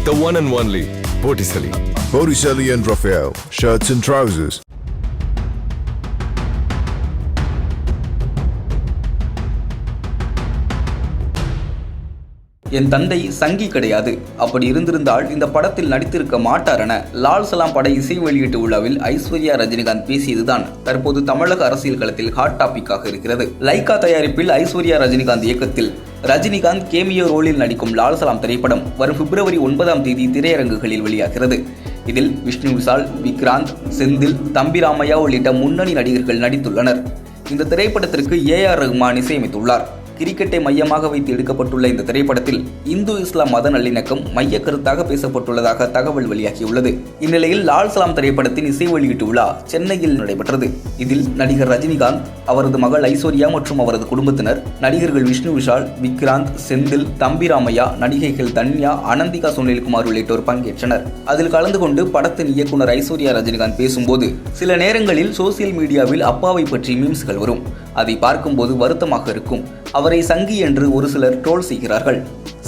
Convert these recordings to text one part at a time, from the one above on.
The one and only Botticelli. Botticelli and Raphael, shirts and trousers. என் தந்தை சங்கி கிடையாது. அப்படி இருந்திருந்தால் இந்த படத்தில் நடித்திருக்க மாட்டார் என லால் சலாம் பட இசை வெளியீட்டு விழாவில் ஐஸ்வர்யா ரஜினிகாந்த் பேசியதுதான் தற்போது தமிழக அரசியல் களத்தில் ஹாட் டாபிக்காக இருக்கிறது. லைகா தயாரிப்பில் ஐஸ்வர்யா ரஜினிகாந்த் இயக்கத்தில் ரஜினிகாந்த் கேமியோ ரோலில் நடிக்கும் லால் சலாம் திரைப்படம் வரும் பிப்ரவரி 9 திரையரங்குகளில் வெளியாகிறது. இதில் விஷ்ணு விஷால், விக்ராந்த், செந்தில், தம்பி ராமையா உள்ளிட்ட முன்னணி நடிகர்கள் நடித்துள்ளனர். இந்த திரைப்படத்திற்கு AR ரஹ்மான் இசையமைத்துள்ளார். கிரிக்கெட்டை மையமாக வைத்து எடுக்கப்பட்டுள்ள இந்த திரைப்படத்தில் இந்து இஸ்லாம் மத நல்லிணக்கம் மைய கருத்தாக பேசப்பட்டுள்ளதாக தகவல் வெளியாகியுள்ளது. இந்நிலையில் லால் சலாம் திரைப்படத்தின் இசை வெளியீட்டு விழா சென்னையில் நடைபெற்றது. இதில் நடிகர் ரஜினிகாந்த், அவரது மகள் ஐஸ்வர்யா மற்றும் அவரது குடும்பத்தினர், நடிகர்கள் விஷ்ணு விஷால், விக்ராந்த், செந்தில், தம்பி ராமையா, நடிகைகள் தன்யா, அனந்திகா சுனில்குமார் உள்ளிட்டோர் பங்கேற்றனர். அதில் கலந்து கொண்டு படத்தின் இயக்குனர் ஐஸ்வர்யா ரஜினிகாந்த் பேசும்போது சில நேரங்களில் சோசியல் மீடியாவில் அப்பாவை பற்றி மீம்ஸ்கள் வரும். அதை பார்க்கும்போது வருத்தமாக இருக்கும். அவரை சங்கி என்று ஒரு சிலர் ட்ரோல் செய்கிறார்கள்.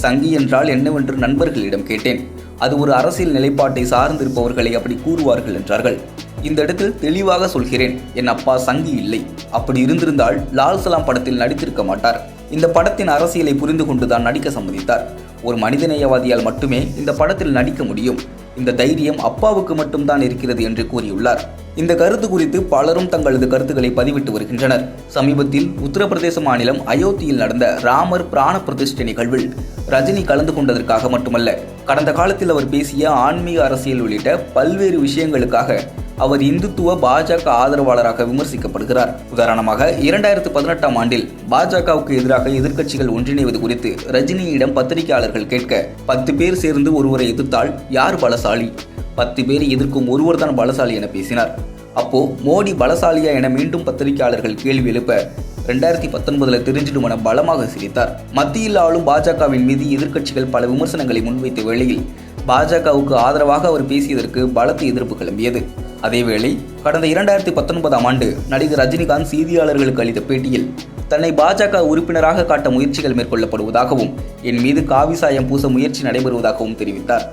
சங்கி என்றால் என்னவென்று நண்பர்களிடம் கேட்டேன். அது ஒரு அரசியல் நிலைப்பாட்டை சார்ந்திருப்பவர்களை அப்படி கூறுவார்கள் என்றார்கள். இந்த இடத்தில் தெளிவாக சொல்கிறேன், என் அப்பா சங்கி இல்லை. அப்படி இருந்திருந்தால் லால் சலாம் படத்தில் நடித்திருக்க மாட்டார். இந்த படத்தின் அரசியலை புரிந்து கொண்டுதான் நடிக்க சம்மதித்தார். ஒரு மனிதநேயவாதியால் மட்டுமே இந்த படத்தில் நடிக்க முடியும். இந்த தைரியம் அப்பாவுக்கு மட்டும்தான் இருக்கிறது என்று கூறியுள்ளார். இந்த கருத்து குறித்து பலரும் தங்களது கருத்துக்களை பதிவிட்டு வருகின்றனர். சமீபத்தில் உத்தரப்பிரதேச மாநிலம் அயோத்தியில் நடந்த ராமர் பிராண பிரதிஷ்டை நிகழ்வில் ரஜினி கலந்து கொண்டதற்காக மட்டுமல்ல, கடந்த காலத்தில் அவர் பேசிய ஆன்மீக அரசியல் உள்ளிட்ட பல்வேறு விஷயங்களுக்காக அவர் இந்துத்துவ பாஜக ஆதரவாளராக விமர்சிக்கப்படுகிறார். உதாரணமாக 2018 ஆண்டில் பாஜகவுக்கு எதிராக எதிர்க்கட்சிகள் ஒன்றிணைவது குறித்து ரஜினியிடம் பத்திரிகையாளர்கள் கேட்க, 10 பேர் சேர்ந்து ஒருவரை எதிர்த்தால் யார் பலசாலி, 10 பேரை எதிர்க்கும் ஒருவர் தான் பலசாலி என பேசினார். அப்போ மோடி பலசாலியா என மீண்டும் பத்திரிகையாளர்கள் கேள்வி எழுப்ப 2019 தெரிஞ்சிடும் என பலமாக சிரித்தார். மத்தியில் ஆளும் பாஜகவின் மீது எதிர்க்கட்சிகள் பல விமர்சனங்களை முன்வைத்த வேளையில் பாஜகவுக்கு ஆதரவாக அவர் பேசியதற்கு பலத்த எதிர்ப்பு கிளம்பியது. அதேவேளை கடந்த 2019 ஆண்டு நடிகர் ரஜினிகாந்த் செய்தியாளர்களுக்கு அளித்த பேட்டியில் தன்னை பாஜக உறுப்பினராக காட்ட முயற்சிகள் மேற்கொள்ளப்படுவதாகவும் என் மீது காவி சாயம் பூச முயற்சி நடைபெறுவதாகவும் தெரிவித்தார்.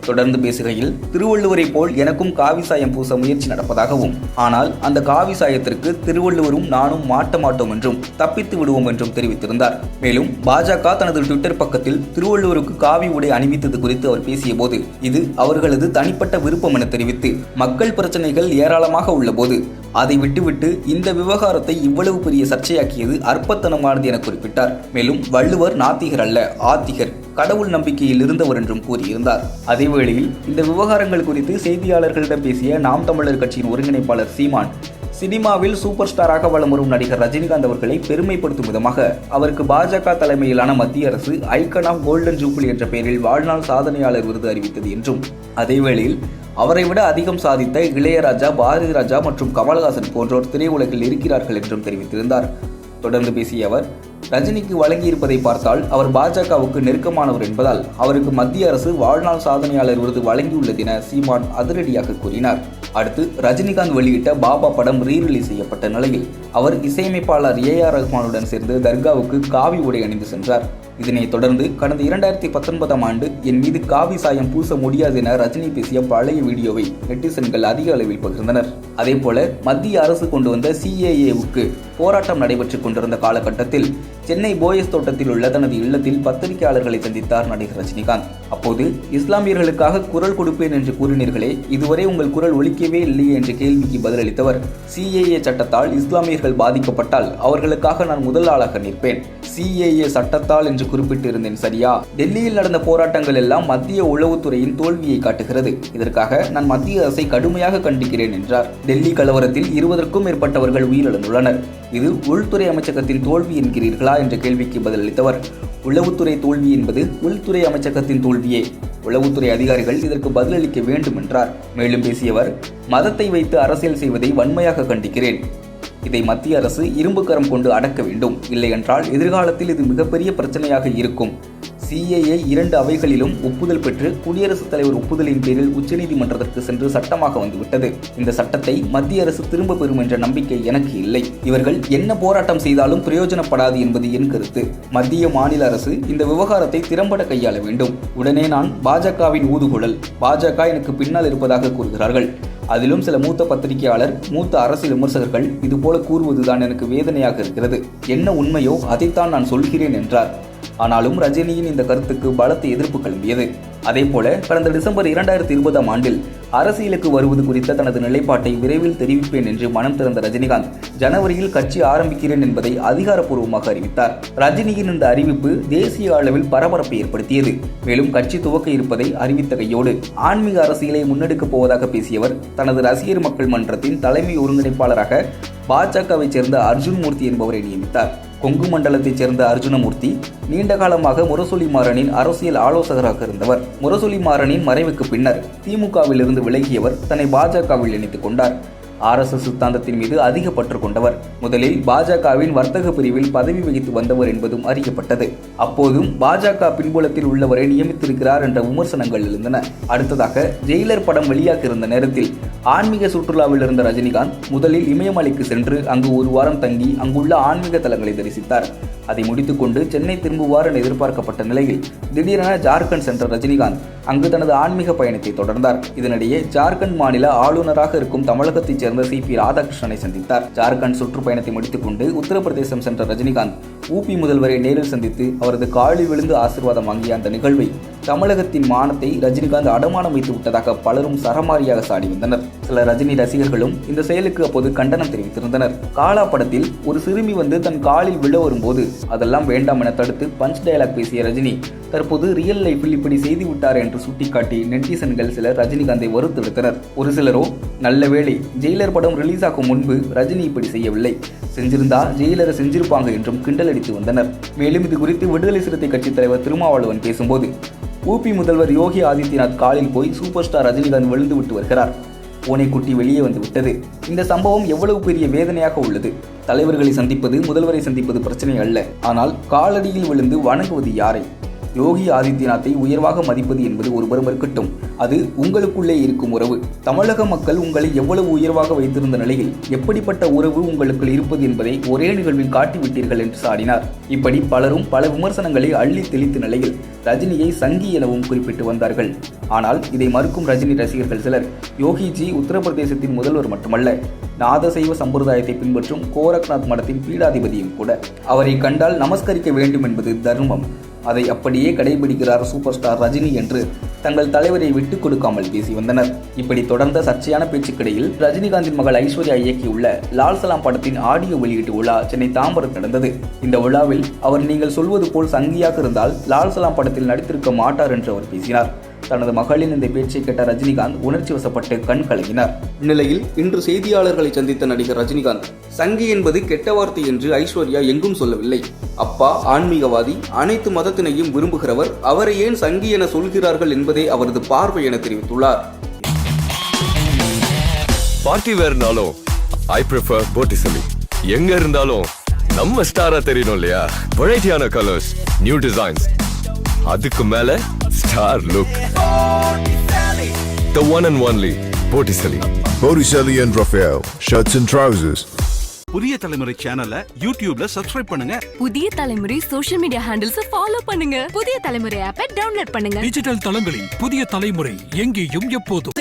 தொடர்ந்து பேசுகையில், திருவள்ளுவரை போல் எனக்கும் காவி சாயம் பூச முயற்சி நடப்பதாகவும், ஆனால் அந்த காவி சாயத்திற்கு திருவள்ளுவரும் நானும் மாட்ட மாட்டோம் என்றும் தப்பித்து விடுவோம் என்றும் தெரிவித்திருந்தார். மேலும் பாஜக தனது ட்விட்டர் பக்கத்தில் திருவள்ளுவருக்கு காவி உடை அணிவித்தது குறித்து அவர் பேசிய போது, இது அவர்களது தனிப்பட்ட விருப்பம் என தெரிவித்து, மக்கள் பிரச்சனைகள் ஏராளமாக உள்ள போது அதை விட்டுவிட்டு இந்த விவகாரத்தை இவ்வளவு பெரிய சர்ச்சையாக்கியது அற்பத்தனமானது என குறிப்பிட்டார். மேலும் வள்ளுவர் நாத்திகர் அல்ல, ஆத்திகர், கடவுள் நம்பிக்கையில் இருந்தவர் என்றும் கூறியிருந்தார். அதேவேளையில் இந்த விவகாரங்கள் குறித்து செய்தியாளர்களிடம் பேசிய நாம் தமிழர் கட்சியின் ஒருங்கிணைப்பாளர் சீமான், சினிமாவில் சூப்பர் ஸ்டாராக வலம் வரும் நடிகர் ரஜினிகாந்த் அவர்களை பெருமைப்படுத்தும் விதமாக அவருக்கு பாஜக தலைமையிலான மத்திய அரசு ஐக்கன் ஆஃப் கோல்டன் ஜூபிலி என்ற பெயரில் வாழ்நாள் சாதனையாளர் விருது அறிவித்தது என்றும், அதேவேளையில் அவரை விட அதிகம் சாதித்த இளையராஜா, பாரதி ராஜா மற்றும் கமல்ஹாசன் போன்றோர் திரையுலகில் இருக்கிறார்கள் என்றும் தெரிவித்திருந்தார். தொடர்ந்து பேசிய அவர், ரஜினிக்கு வழங்கியிருப்பதை பார்த்தால் அவர் பாஜகவுக்கு நெருக்கமானவர் என்பதால் அவருக்கு மத்திய அரசு வாழ்நாள் சாதனையாளர் விருது வழங்கியுள்ளது என சீமான் அதிரடியாக கூறினார். அடுத்து ரஜினிகாந்த் வெளியிட்ட பாபா படம் ரீரிலீஸ் செய்யப்பட்ட நிலையில் அவர் இசையமைப்பாளர் AR ரஹ்மானுடன் சேர்ந்து தர்காவுக்கு காவி உடை அணிந்து சென்றார். இதனைத் தொடர்ந்து கடந்த 2019 ஆண்டு என் மீது காவி சாயம் பூச முடியாது என ரஜினி பேசிய பழைய வீடியோவை நெட்டிசன்கள் அதிக அளவில் பகிர்ந்தனர். அதேபோல மத்திய அரசு கொண்டு வந்த CAAவுக்கு போராட்டம் நடைபெற்றுக் கொண்டிருந்த காலகட்டத்தில் சென்னை போயஸ் தோட்டத்தில் உள்ள தனது இல்லத்தில் பத்திரிகையாளர்களை சந்தித்தார் நடிகர் ரஜினிகாந்த். அப்போது இஸ்லாமியர்களுக்காக குரல் கொடுப்பேன் என்று கூறினீர்களே, இதுவரை உங்கள் குரல் ஒலிக்கவே இல்லையே என்ற கேள்விக்கு பதிலளித்தவர், CAA சட்டத்தால் இஸ்லாமியர்கள் பாதிக்கப்பட்டால் அவர்களுக்காக நான் முதல் ஆளாக நிற்பேன். CAA சட்டத்தால் என்று குறிப்பிட்டிருந்தேன் சரியா? டெல்லியில் நடந்த போராட்டங்கள் எல்லாம் மத்திய உளவுத்துறையின் தோல்வியை காட்டுகிறது. இதற்காக நான் மத்திய அரசை கடுமையாக கண்டிக்கிறேன் என்றார். டெல்லி கலவரத்தில் 20க்கும் மேற்பட்டவர்கள் உயிரிழந்துள்ளனர். இது உள்துறை அமைச்சகத்தின் தோல்வி என்கிறீர்களா என்ற கேள்விக்கு பதிலளித்தவர், உளவுத்துறை தோல்வி என்பது உள்துறை அமைச்சகத்தின் தோல்வியே. உளவுத்துறை அதிகாரிகள் இதற்கு பதிலளிக்க வேண்டும் என்றார். மேலும் பேசியவர், மதத்தை வைத்து அரசியல் செய்வதை வன்மையாக கண்டிக்கிறேன். இதை மத்திய அரசு இரும்பு கரம் கொண்டு அடக்க வேண்டும். இல்லை என்றால் எதிர்காலத்தில் இது மிகப்பெரிய பிரச்சனையாக இருக்கும். CAA 2 அவைகளிலும் ஒப்புதல் பெற்று குடியரசுத் தலைவர் ஒப்புதலின் பேரில் உச்சநீதிமன்றத்திற்கு சென்று சட்டமாக வந்துவிட்டது. இந்த சட்டத்தை மத்திய அரசு திரும்ப பெறும் என்ற நம்பிக்கை எனக்கு இல்லை. இவர்கள் என்ன போராட்டம் செய்தாலும் பிரயோஜனப்படாது என்பது என் கருத்து. மத்திய மாநில அரசு இந்த விவகாரத்தை திறம்பட கையாள வேண்டும். உடனே நான் பாஜகவின் ஊதுகுழல், பாஜக எனக்கு பின்னால் இருப்பதாக கூறுகிறார்கள். அதிலும் சில மூத்த பத்திரிகையாளர், மூத்த அரசியல் விமர்சகர்கள் இதுபோல கூறுவதுதான் எனக்கு வேதனையாக இருக்கிறது. என்ன உண்மையோ அதைத்தான் நான் சொல்கிறேன் என்றார். ஆனாலும் ரஜினியின் இந்த கருத்துக்கு பலத்த எதிர்ப்பு கிளம்பியது. அதேபோல கடந்த டிசம்பர் 2020 ஆண்டில் அரசியலுக்கு வருவது குறித்த தனது நிலைப்பாட்டை விரைவில் தெரிவிப்பேன் என்று மனம் திறந்த ரஜினிகாந்த் ஜனவரியில் கட்சி ஆரம்பிக்கிறேன் என்பதை அதிகாரப்பூர்வமாக அறிவித்தார். ரஜினியின் இந்த அறிவிப்பு தேசிய அளவில் பரபரப்பை ஏற்படுத்தியது. மேலும் கட்சி துவக்க இருப்பதை அறிவித்த கையோடு ஆன்மீக அரசியலை முன்னெடுக்கப் போவதாக பேசியவர் தனது ரசிகர் மக்கள் மன்றத்தின் தலைமை ஒருங்கிணைப்பாளராக பாஜகவை சேர்ந்த அர்ஜுன் மூர்த்தி என்பவரை நியமித்தார். கொங்கு மண்டலத்தைச் சேர்ந்த அர்ஜுனமூர்த்தி நீண்ட காலமாக முரசொலி மாறனின் அரசியல் ஆலோசகராக இருந்தவர். முரசொலி மாறனின் மறைவுக்கு பின்னர் திமுகவில் இருந்து விலகியவர் தன்னை பாஜகவில் இணைத்துக் கொண்டார். RSS சித்தாந்தத்தின் மீது அதிக பற்று கொண்டவர். முதலில் பாஜகவின் வர்த்தக பிரிவில் பதவி வகித்து வந்தவர் என்பதும் அறியப்பட்டது. அப்போதும் பாஜக பின்புலத்தில் உள்ளவரை நியமித்திருக்கிறார் என்ற விமர்சனங்கள் எழுந்தன. அடுத்ததாக ஜெயிலர் படம் வெளியாக இருந்த நேரத்தில் ஆன்மீக சுற்றுலாவில் இருந்த ரஜினிகாந்த் முதலில் இமயமலைக்கு சென்று அங்கு ஒரு வாரம் தங்கி அங்குள்ள ஆன்மீக தலங்களை தரிசித்தார். அதை முடித்துக்கொண்டு சென்னை திரும்புவார் என எதிர்பார்க்கப்பட்ட நிலையில் திடீரென ஜார்க்கண்ட் சென்ற ரஜினிகாந்த் அங்கு தனது ஆன்மீக பயணத்தை தொடர்ந்தார். இதனிடையே ஜார்க்கண்ட் மாநில ஆளுநராக இருக்கும் தமிழகத்தைச் சேர்ந்த CP ராதாகிருஷ்ணனை சந்தித்தார். ஜார்க்கண்ட் சுற்றுப்பயணத்தை முடித்துக்கொண்டு உத்தரப்பிரதேசம் சென்ற ரஜினிகாந்த் ஊபி முதல்வரை நேரில் சந்தித்து அவரது காலில் விழுந்து ஆசீர்வாதம் வாங்கிய அந்த நிகழ்வை தமிழகத்தின் மானத்தை ரஜினிகாந்த் அடமானம் வைத்து விட்டதாக பலரும் சரமாரியாக சாடி வந்தனர். சில ரஜினி ரசிகர்களும் இந்த செயலுக்கு அப்போது கண்டனம் தெரிவித்திருந்தனர். காலா படத்தில் ஒரு சிறுமி வந்து தன் காலில் விழ வரும்போது அதெல்லாம் வேண்டாம் என தடுத்து பஞ்ச் டயலாக் பேசிய ரஜினி தற்போது ரியல் லைஃபில் இப்படி செய்து விட்டார் என்று சுட்டிக்காட்டி நெட்டிசன்கள் சிலர் ரஜினிகாந்தை வறுத்தெடுத்தனர். ஒரு சிலரோ நல்ல வேளை ஜெயிலர் படம் ரிலீஸ் ஆகும் முன்பு ரஜினி இப்படி செய்யவில்லை, செஞ்சிருந்தா ஜெயிலரை செஞ்சிருப்பாங்க என்றும் கிண்டல் அடித்து வந்தனர். மேலும் இது குறித்து விடுதலை சிறுத்தை கட்சித் தலைவர் திருமாவளவன் பேசும்போது ஊபி முதல்வர் யோகி ஆதித்யநாத் காலில் போய் சூப்பர் ஸ்டார் ரஜினிகாந்த் விழுந்து விட்டு வருகிறார். பூனைக்குட்டி வெளியே வந்து விட்டது. இந்த சம்பவம் எவ்வளவு பெரிய வேதனையாக உள்ளது. தலைவர்களை சந்திப்பது, முதல்வரை சந்திப்பது பிரச்சனை அல்ல. ஆனால் காலடியில் விழுந்து வணங்குவது யாரை? யோகி ஆதித்யநாத்தை உயர்வாக மதிப்பது என்பது ஒருபுறம் இருக்கட்டும், அது உங்களுக்குள்ளே இருக்கும் உறவு. தமிழக மக்கள் உங்களை எவ்வளவு உயர்வாக வைத்திருந்த நிலையில் எப்படிப்பட்ட உறவு உங்களுக்குள் இருப்பது என்பதை ஒரே நிகழ்வில் காட்டிவிட்டீர்கள் என்று சாடினார். இப்படி பலரும் பல விமர்சனங்களை அள்ளி தெளித்த நிலையில் ரஜினியை சங்கி எனவும் குறிப்பிட்டு வந்தார்கள். ஆனால் இதை மறுக்கும் ரஜினி ரசிகர்கள் சிலர் யோகிஜி உத்தரப்பிரதேசத்தின் முதல்வர் மட்டுமல்ல, நாதசைவ சம்பிரதாயத்தை பின்பற்றும் கோரக்நாத் மடத்தின் பீடாதிபதியும் கூட. அவரை கண்டால் நமஸ்கரிக்க வேண்டும் என்பது தர்மம். அதை அப்படியே கடைபிடிக்கிறார் சூப்பர் ஸ்டார் ரஜினி என்று தங்கள் தலைவரை விட்டுக் கொடுக்காமல் பேசி வந்தனர். இப்படி தொடர்ந்த சர்ச்சையான பேச்சுக்கிடையில் ரஜினிகாந்தின் மகள் ஐஸ்வர்யா இயக்கியுள்ள லால் சலாம் படத்தின் ஆடியோ வெளியீட்டு விழா சென்னை தாம்பரத்தில் நடந்தது. இந்த விழாவில் அவர் நீங்கள் சொல்வது போல் சங்கியாக இருந்தால் லால் சலாம் படத்தில் நடித்திருக்க மாட்டார் என்று அவர் பேசினார். தனது மகளின் இந்த பேச்சை கேட்ட ரஜினிகாந்த் உணர்ச்சி வசப்பட்டு கண் கலங்கினார். இந்நிலையில் இன்று செய்தியாளர்களை சந்தித்த நடிகர் ரஜினிகாந்த் சங்கி என்பது கெட்ட வார்த்தை என்று ஐஸ்வர்யா எங்கும் சொல்லவில்லை. அப்பா ஆன்மீகவாதி, அனைத்து மதத்தினையும் விரும்புகிறவர், அவரை ஏன் சங்கி என சொல்கிறார்கள் என்பதே அவரது பார்வை என தெரிவித்துள்ளார். பார்ட்டி வேர்னாலும் ஐ ப்ரிஃபர் போட்டிசலி. எங்க இருந்தாலும் நம்ம ஸ்டாரா தெரியணும் இல்லையா? வெரைட்டியான கலர்ஸ், நியூ டிசைன்ஸ், அதுக்கு மேல star look. The one and only Botticelli. Botticelli and Raphael, shirts and trousers. புதிய தலைமுறை சேனலை யூடியூப்ல சப்ஸ்கிரைப் பண்ணுங்க. புதிய தலைமுறை சோஷியல் மீடியா ஹேண்டில்ஸ் ஃபாலோ பண்ணுங்க. புதிய தலைமுறை ஆப்பை டவுன்லோட் பண்ணுங்க. டிஜிட்டல் தளங்களில் புதிய தலைமுறை எங்கேயும் எப்போதும்.